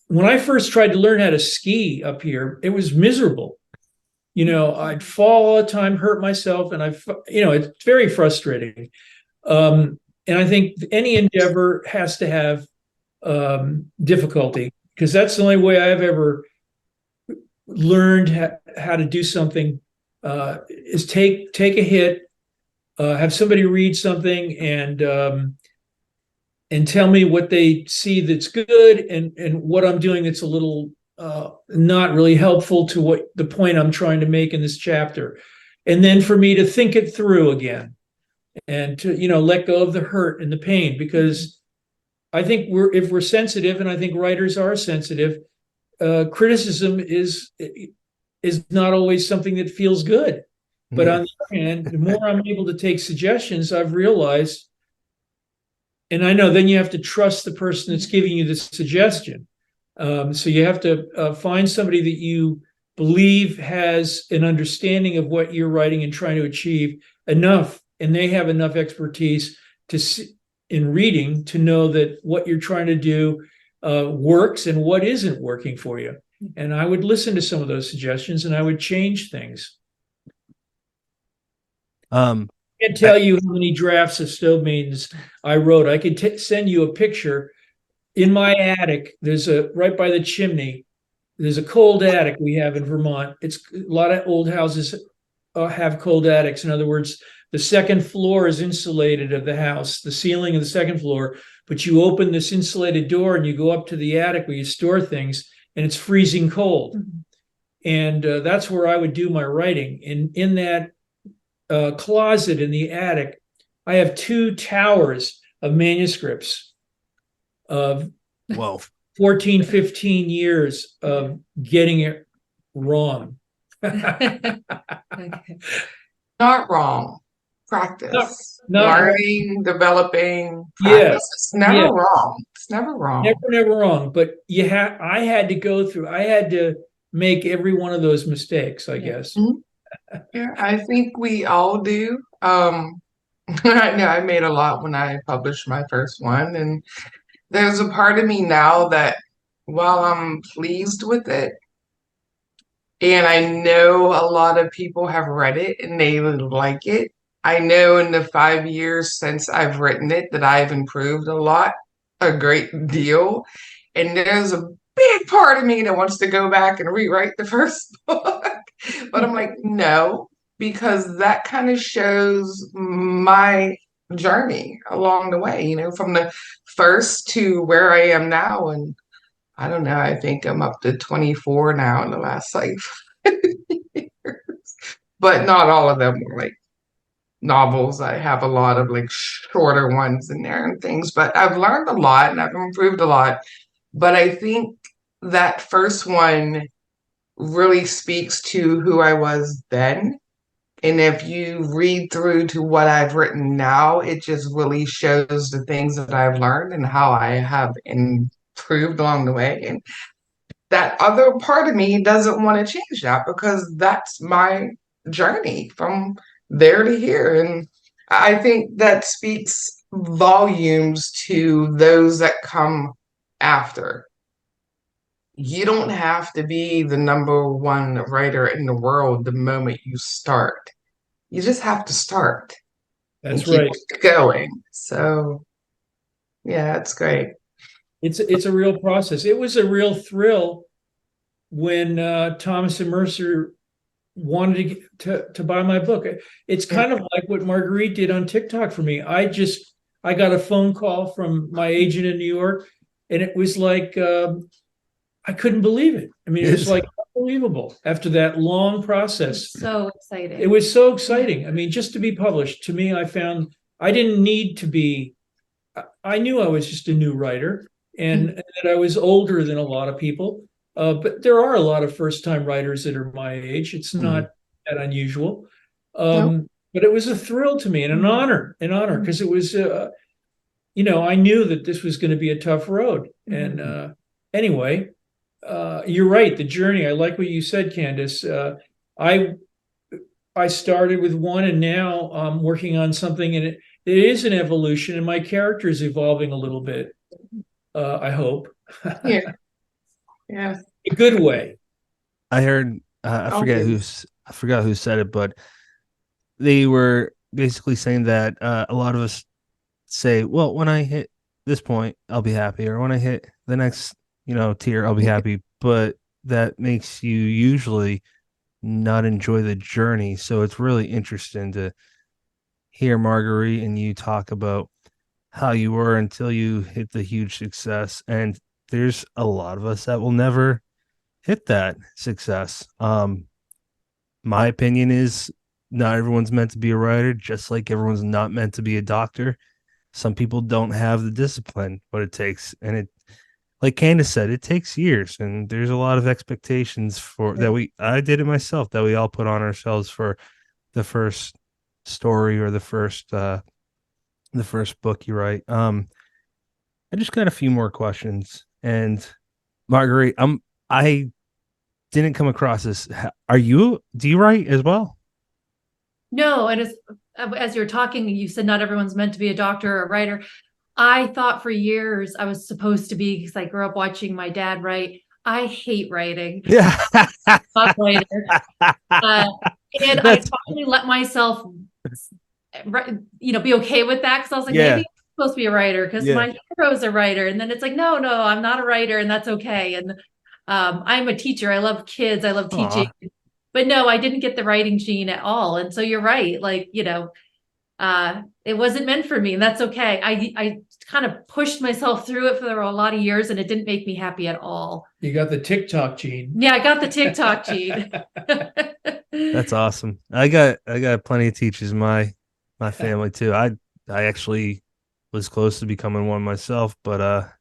[SPEAKER 3] When I first tried to learn how to ski up here, it was miserable. I'd fall all the time, hurt myself, and it's very frustrating. And I think any endeavor has to have difficulty, because that's the only way I've ever learned how to do something, is take a hit, have somebody read something and tell me what they see that's good and what I'm doing that's a little not really helpful to what the point I'm trying to make in this chapter. And then for me to think it through again and to, let go of the hurt and the pain, because I think if we're sensitive, and I think writers are sensitive, criticism is not always something that feels good. But on the other hand, the more I'm able to take suggestions, I've realized, and I know then you have to trust the person that's giving you the suggestion. So you have to find somebody that you believe has an understanding of what you're writing and trying to achieve enough, and they have enough expertise in reading to know that what you're trying to do works and what isn't working for you. And I would listen to some of those suggestions, and I would change things. I can't tell you how many drafts of Stone Maidens I wrote. I could send you a picture. In my attic, there's right by the chimney, there's a cold attic we have in Vermont. It's a lot of old houses have cold attics. In other words, the second floor is insulated of the house, the ceiling of the second floor, but you open this insulated door and you go up to the attic where you store things, and it's freezing cold. Mm-hmm. And that's where I would do my writing. And in that closet in the attic, I have 2 towers of manuscripts of 14, 15 years of getting it wrong.
[SPEAKER 2] Okay. Not wrong. Practice.
[SPEAKER 3] Not
[SPEAKER 2] learning, developing, practice. Yeah. It's never wrong. It's never wrong.
[SPEAKER 3] Never wrong. But I had to make every one of those mistakes, I guess.
[SPEAKER 2] Mm-hmm. Yeah, I think we all do. I know I made a lot when I published my first one, and there's a part of me now that, while I'm pleased with it, and I know a lot of people have read it and they like it, I know in the 5 years since I've written it that I've improved a great deal. And there's a big part of me that wants to go back and rewrite the first book. But I'm like, no, because that kind of shows my journey along the way, from the first to where I am now. And I don't know, I think I'm up to 24 now in the last years. But not all of them were like novels. I have a lot of like shorter ones in there and things, but I've learned a lot and I've improved a lot. But I think that first one really speaks to who I was then. And if you read through to what I've written now, it just really shows the things that I've learned and how I have improved along the way. And that other part of me doesn't want to change that because that's my journey from there to here. And I think that speaks volumes to those that come after. You don't have to be the number one writer in the world the moment you start. You just have to start and
[SPEAKER 3] That's
[SPEAKER 2] keep
[SPEAKER 3] right.
[SPEAKER 2] going. So, yeah, it's great.
[SPEAKER 3] It's a real process. It was a real thrill when Thomas and Mercer wanted to buy my book. It's
[SPEAKER 2] Yeah.
[SPEAKER 3] kind of like what Marguerite did on TikTok for me. I got a phone call from my agent in New York, and it was like I couldn't believe it. I mean, it was like unbelievable after that long process.
[SPEAKER 4] So exciting.
[SPEAKER 3] It was so exciting. I mean, just to be published, to me, I found I didn't need to be, I knew I was just a new writer and that I was older than a lot of people. But there are a lot of first-time writers that are my age. It's not that unusual.
[SPEAKER 2] Nope.
[SPEAKER 3] But it was a thrill to me and an honor, because it was, I knew that this was going to be a tough road. And anyway, you're right. The journey. I like what you said, Candace. I I started with one, and now I'm working on something, and it is an evolution, and my character is evolving a little bit. I hope.
[SPEAKER 2] Yeah. Yeah.
[SPEAKER 3] A good way.
[SPEAKER 1] I heard I forgot who said it, but they were basically saying that a lot of us say, well, when I hit this point, I'll be happy, or when I hit the next, tier, I'll be happy. But that makes you usually not enjoy the journey. So it's really interesting to hear Marguerite and you talk about how you were until you hit the huge success. And there's a lot of us that will never hit that success. My opinion is not everyone's meant to be a writer, just like everyone's not meant to be a doctor. Some people don't have the discipline, what it takes. And it, like Candace said, it takes years, and there's a lot of expectations for that I did it myself, that we all put on ourselves for the first story or the first book you write. I just got a few more questions. And Marguerite, I didn't come across this. Do you write as well?
[SPEAKER 4] No, and as you're talking, you said not everyone's meant to be a doctor or a writer. I thought for years I was supposed to be, because I grew up watching my dad write. I hate writing.
[SPEAKER 1] Yeah.
[SPEAKER 4] Fuck writer. And I finally let myself, be okay with that, because I was like, maybe I'm supposed to be a writer because my hero's a writer. And then it's like, no, I'm not a writer, and that's okay. And I'm a teacher. I love kids. I love teaching. Aww. But no, I didn't get the writing gene at all. And so you're right. Like, it wasn't meant for me, and that's okay. I kind of pushed myself through it for a lot of years, and it didn't make me happy at all.
[SPEAKER 3] You got the TikTok gene.
[SPEAKER 4] Yeah, I got the TikTok gene.
[SPEAKER 1] That's awesome. I got plenty of teachers in my family too. I actually was close to becoming one myself, but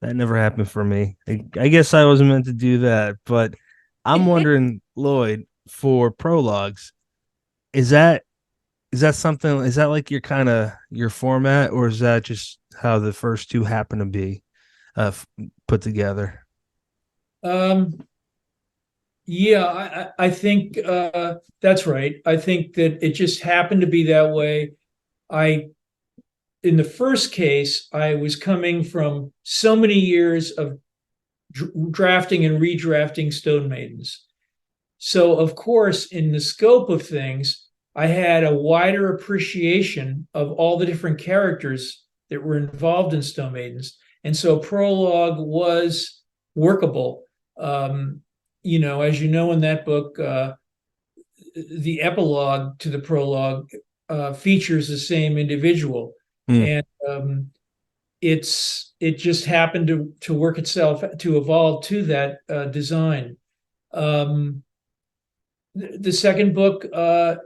[SPEAKER 1] that never happened for me. I guess I wasn't meant to do that. But I'm wondering, Lloyd, for prologues, is that something? Is that like your format, or is that just how the first two happen to be put together?
[SPEAKER 3] Yeah, I think that's right. I think that it just happened to be that way. In the first case, I was coming from so many years of drafting and redrafting Stone Maidens. So, of course, in the scope of things, I had a wider appreciation of all the different characters that were involved in Stone Maidens. And so prologue was workable. As you know, in that book, the epilogue to the prologue features the same individual. And it just happened to work itself, to evolve to that design. The second book, I'm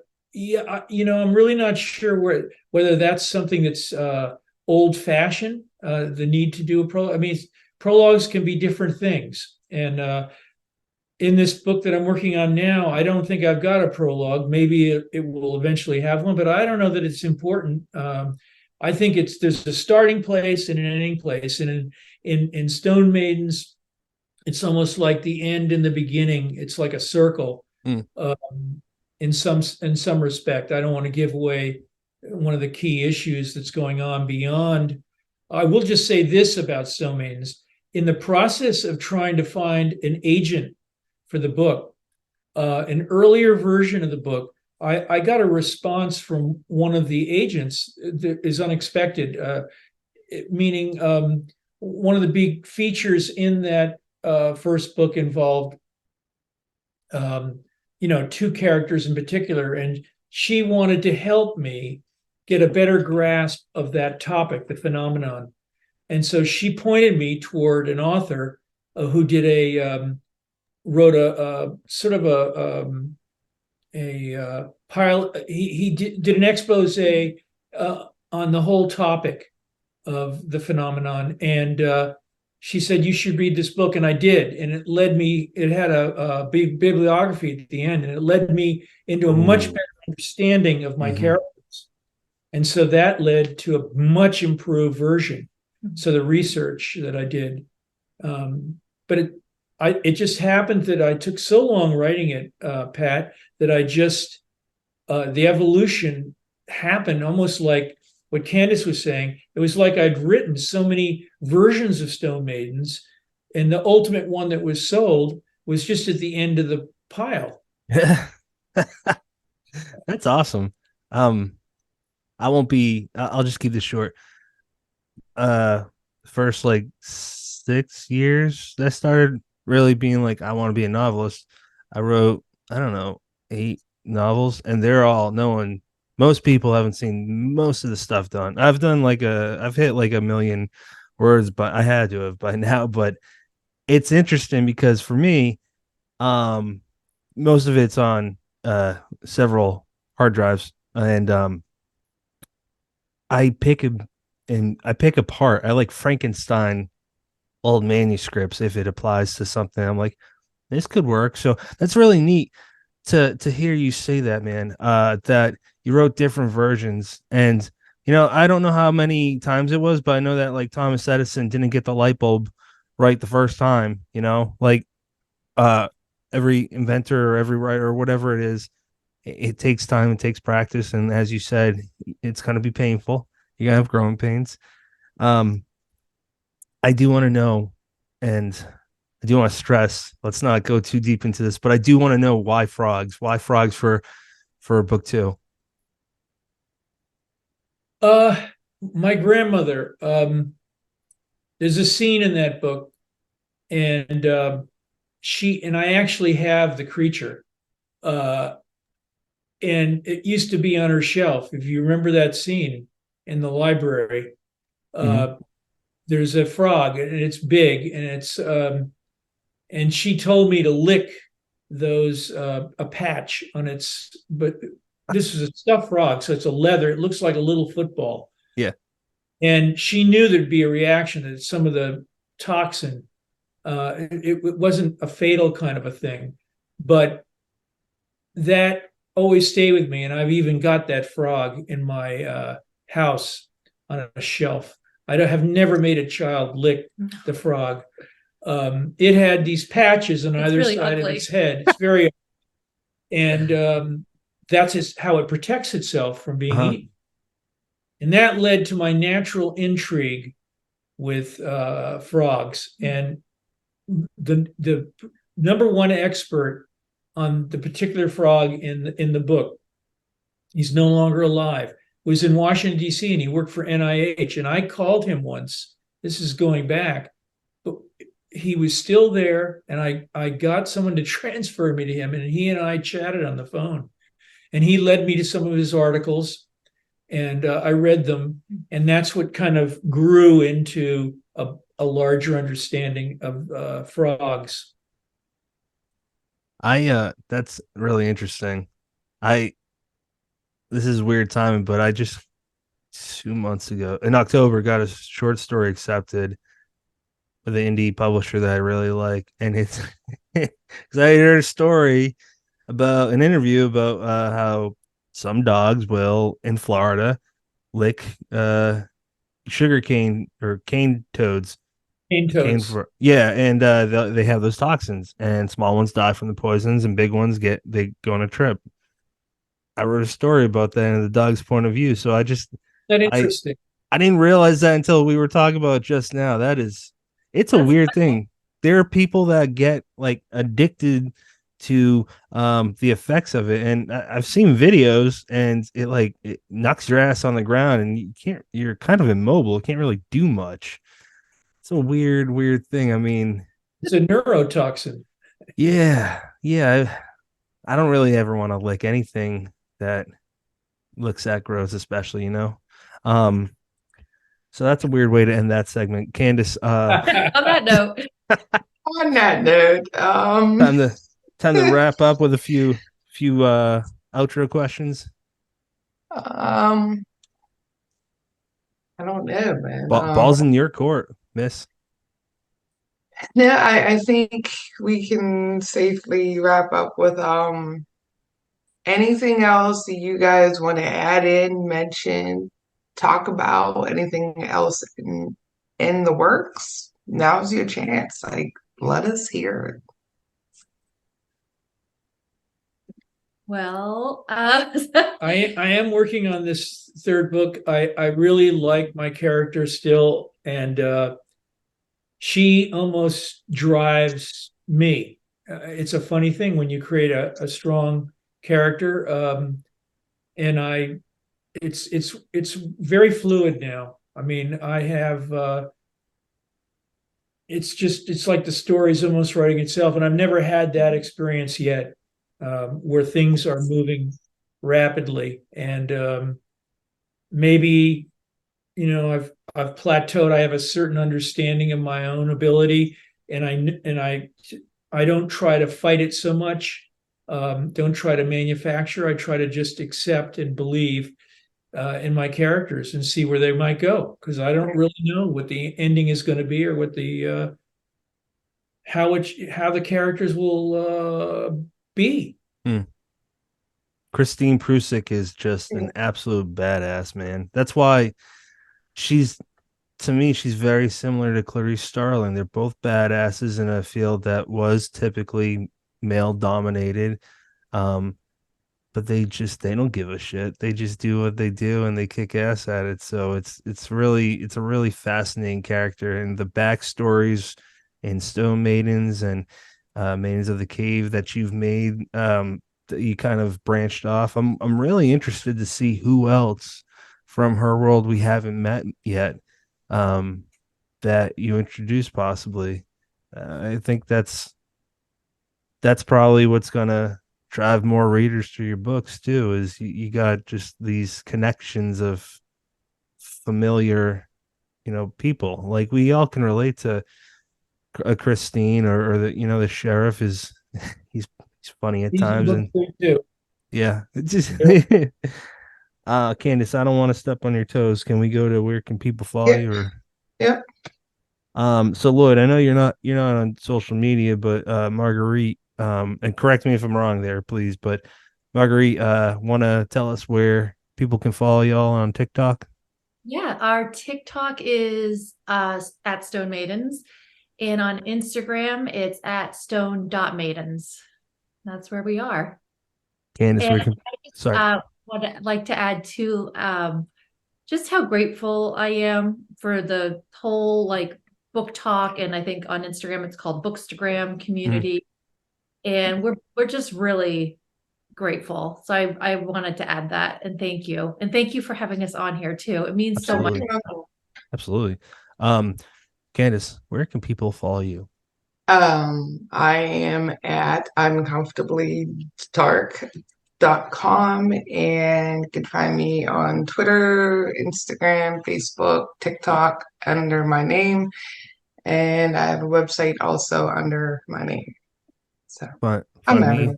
[SPEAKER 3] really not sure whether that's something that's old-fashioned, the need to do a prologue. I mean, prologues can be different things. And in this book that I'm working on now, I don't think I've got a prologue. Maybe it will eventually have one, but I don't know that it's important. I think there's a starting place and an ending place. And in Stone Maidens, It's almost like the end and the beginning. It's like a circle.
[SPEAKER 1] Mm.
[SPEAKER 3] In some respect. I don't want to give away one of the key issues that's going on beyond. I will just say this about Stone Maidens. In the process of trying to find an agent for the book, an earlier version of the book, I got a response from one of the agents that is unexpected, meaning one of the big features in that first book involved two characters in particular, and she wanted to help me get a better grasp of that topic, the phenomenon. And so she pointed me toward an author who did wrote a sort of a pile. He did an expose on the whole topic of the phenomenon, and she said, you should read this book. And I did. And it led me, it had a big bibliography at the end, and it led me into a much better understanding of my characters. And so that led to a much improved version. So the research that I did, but it just happened that I took so long writing it, Pat, that the evolution happened almost like what Candace was saying. It was like I'd written so many versions of Stone Maidens, and the ultimate one that was sold was just at the end of the pile.
[SPEAKER 1] That's awesome. I'll just keep this short. First like 6 years that started really being like, I want to be a novelist. I wrote, I don't know, 8 novels, and they're all most people haven't seen most of the stuff done. I've hit like 1 million words, but I had to have by now. But it's interesting because for me, most of it's on several hard drives, and I pick apart. I like Frankenstein old manuscripts if it applies to something. I'm like, this could work. So that's really neat to hear you say that, man. That you wrote different versions, and I don't know how many times it was, but I know that like Thomas Edison didn't get the light bulb right the first time. Like uh, every inventor or every writer or whatever it is, it takes time, it takes practice, and as you said, it's gonna be painful. You're gonna have growing pains. Um, I do want to know, and I do want to stress. Let's not go too deep into this, but I do want to know why frogs. Why frogs for book 2?
[SPEAKER 3] My grandmother. There's a scene in that book, and I actually have the creature, and it used to be on her shelf. If you remember that scene in the library, there's a frog, and it's big, and and she told me to lick those a patch on its, but this is a stuffed frog, so it's a leather. It looks like a little football.
[SPEAKER 1] Yeah.
[SPEAKER 3] And she knew there'd be a reaction to some of the toxin. It wasn't a fatal kind of a thing, but that always stayed with me. And I've even got that frog in my house on a shelf. Have never made a child lick the frog. It had these patches on either
[SPEAKER 4] really
[SPEAKER 3] side
[SPEAKER 4] ugly.
[SPEAKER 3] of its head. It's very, and that's how it protects itself from being eaten. And that led to my natural intrigue with frogs. And the number one expert on the particular frog in the book, he's no longer alive, was in Washington, D.C., and he worked for NIH. And I called him once. This is going back. But he was still there, and I got someone to transfer me to him, and he and I chatted on the phone. And he led me to some of his articles, and I read them. And that's what kind of grew into a larger understanding of frogs.
[SPEAKER 1] That's really interesting. This is weird timing, but I just 2 months ago in October got a short story accepted with an indie publisher that I really like, and it's because I heard a story about an interview about how some dogs will in Florida lick sugar cane or cane toads.
[SPEAKER 3] cane
[SPEAKER 1] cane
[SPEAKER 3] toads.
[SPEAKER 1] for yeah, and they have those toxins, and small ones die from the poisons, and big ones they go on a trip. I wrote a story about that in the dog's point of view, so
[SPEAKER 3] That
[SPEAKER 1] I
[SPEAKER 3] interesting.
[SPEAKER 1] I didn't realize that until we were talking about it just now. It's a
[SPEAKER 4] That's
[SPEAKER 1] weird thing. There are people that get like addicted to the effects of it, and I've seen videos, and it knocks your ass on the ground, and you're kind of immobile, can't really do much. It's a weird thing. I mean,
[SPEAKER 3] It's a neurotoxin.
[SPEAKER 1] yeah. I don't really ever want to lick anything that looks that gross, especially. Um, so that's a weird way to end that segment. Candace,
[SPEAKER 4] on that note.
[SPEAKER 2] On that note,
[SPEAKER 1] time to time to wrap up with a few outro questions.
[SPEAKER 2] um, I don't know, man.
[SPEAKER 1] Balls in your court, miss.
[SPEAKER 2] Yeah, I think we can safely wrap up with anything else that you guys want to add in, mention, talk about, anything else in the works? Now's your chance. Like, let us hear it.
[SPEAKER 4] Well,
[SPEAKER 3] I am working on this third book. I really like my character still, and she almost drives me. It's a funny thing when you create a strong character, and it's very fluid now. I mean, I have it's like the story's almost writing itself, and I've never had that experience yet, where things are moving rapidly, and maybe I've plateaued. I have a certain understanding of my own ability, and I don't try to fight it so much. Don't try to manufacture. I try to just accept and believe in my characters and see where they might go, because I don't really know what the ending is going to be, or what the how the characters will be.
[SPEAKER 1] Hmm. Christine Prusik is just an absolute badass, man. That's why she's to me, she's very similar to Clarice Starling. They're both badasses in a field that was typically male dominated. Um, but they don't give a shit. They just do what they do and they kick ass at it. So it's a really fascinating character, and the backstories in Stone Maidens and Maidens of the Cave that you've made, that you kind of branched off. I'm really interested to see who else from her world we haven't met yet, um, that you introduce possibly. I think that's probably what's gonna drive more readers to your books too. Is you got just these connections of familiar, people. Like we all can relate to a Christine, or the sheriff is he's funny at
[SPEAKER 3] He's in
[SPEAKER 1] times,
[SPEAKER 3] book
[SPEAKER 1] and
[SPEAKER 3] three too.
[SPEAKER 1] yeah, it's just
[SPEAKER 3] Yep.
[SPEAKER 1] Candace, I don't want to step on your toes. Can we go to where can people follow
[SPEAKER 2] Yeah,
[SPEAKER 1] you? Or
[SPEAKER 2] yeah.
[SPEAKER 1] so Lloyd, I know you're not on social media, but Marguerite, and correct me if I'm wrong there, please, but Marguerite, want to tell us where people can follow y'all on TikTok?
[SPEAKER 4] yeah, our TikTok is at Stone Maidens, and on Instagram it's at stone.maidens. That's where we are.
[SPEAKER 1] Candace,
[SPEAKER 4] And
[SPEAKER 1] where can sorry.
[SPEAKER 4] what I'd like to add too, just how grateful I am for the whole like book talk, and I think on Instagram it's called Bookstagram
[SPEAKER 1] Mm,
[SPEAKER 4] community, and we're just really grateful. So I wanted to add that, and thank you for having us on here too. It means so much.
[SPEAKER 1] absolutely, absolutely. Um, Candace, where can people follow you?
[SPEAKER 2] I am at uncomfortablydark.com, and you can find me on Twitter, Instagram, Facebook, TikTok under my name. And I have a website also under my name. So I'm
[SPEAKER 1] Find me.
[SPEAKER 2] everywhere.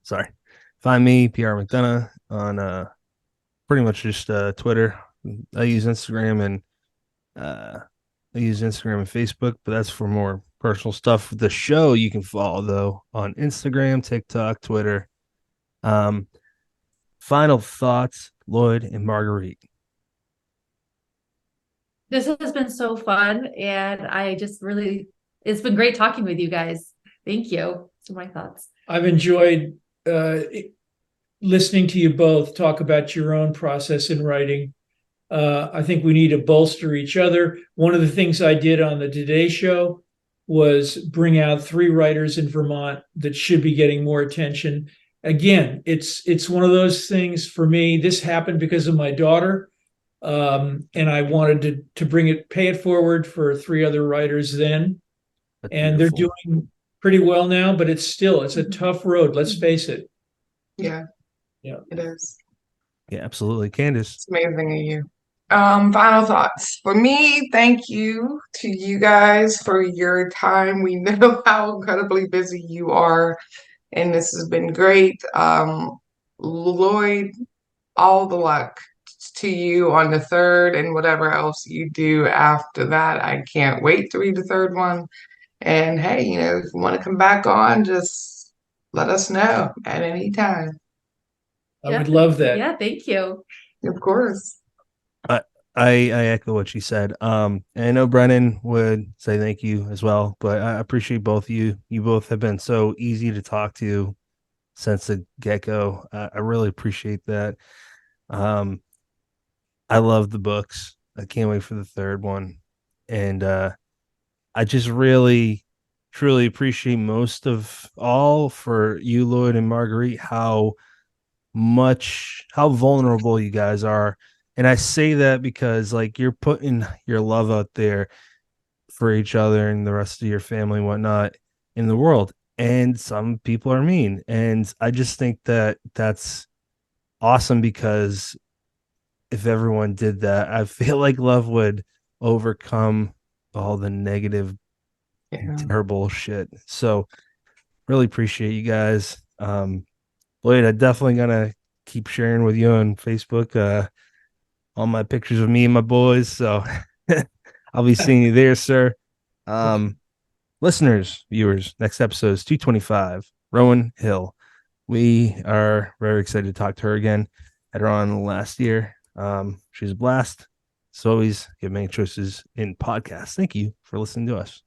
[SPEAKER 1] Sorry, find me, PR McDonough, on pretty much just Twitter. I use Instagram and uh, Facebook, but that's for more personal stuff. The show you can follow though on Instagram, TikTok, Twitter. Um, Final thoughts, Lloyd and Marguerite.
[SPEAKER 4] This has been so fun, and I just really, it's been great talking with you guys. Thank you. So my thoughts.
[SPEAKER 3] I've enjoyed listening to you both talk about your own process in writing. I think we need to bolster each other. One of the things I did on the Today Show was bring out 3 writers in Vermont that should be getting more attention. Again, it's one of those things for me. This happened because of my daughter, and I wanted to pay it forward for 3 other writers then,
[SPEAKER 1] That's
[SPEAKER 3] and they're
[SPEAKER 1] beautiful.
[SPEAKER 3] doing pretty well now. But it's a tough road. Let's face it.
[SPEAKER 2] Yeah,
[SPEAKER 3] Yeah.
[SPEAKER 2] it is.
[SPEAKER 1] Yeah, absolutely. Candace.
[SPEAKER 2] It's amazing of you. Final thoughts. For me, thank you to you guys for your time. We know how incredibly busy you are, and this has been great. Lloyd, all the luck to you on the third and whatever else you do after that. I can't wait to read the third one. And hey, if you want to come back on, just let us know at any time.
[SPEAKER 3] I would love that.
[SPEAKER 4] Yeah, thank you.
[SPEAKER 2] Of course.
[SPEAKER 1] I I echo what she said. And I know Brennan would say thank you as well, but I appreciate both of you. You both have been so easy to talk to since the get-go. I really appreciate that. Um, I love the books. I can't wait for the third one. And I just really truly appreciate most of all for you, Lloyd and Marguerite, how vulnerable you guys are. And I say that because like you're putting your love out there for each other and the rest of your family and whatnot in the world. And some people are mean. And I just think that that's awesome because if everyone did that, I feel like love would overcome all the negative,
[SPEAKER 2] Yeah.
[SPEAKER 1] terrible shit. So really appreciate you guys. Lloyd, I'm definitely gonna keep sharing with you on Facebook all my pictures of me and my boys. So I'll be seeing you there, sir. Listeners, viewers, next episode is 225, Rowan Hill. We are very excited to talk to her again. Had her on last year. She's a blast. So always, get many choices in podcasts. Thank you for listening to us.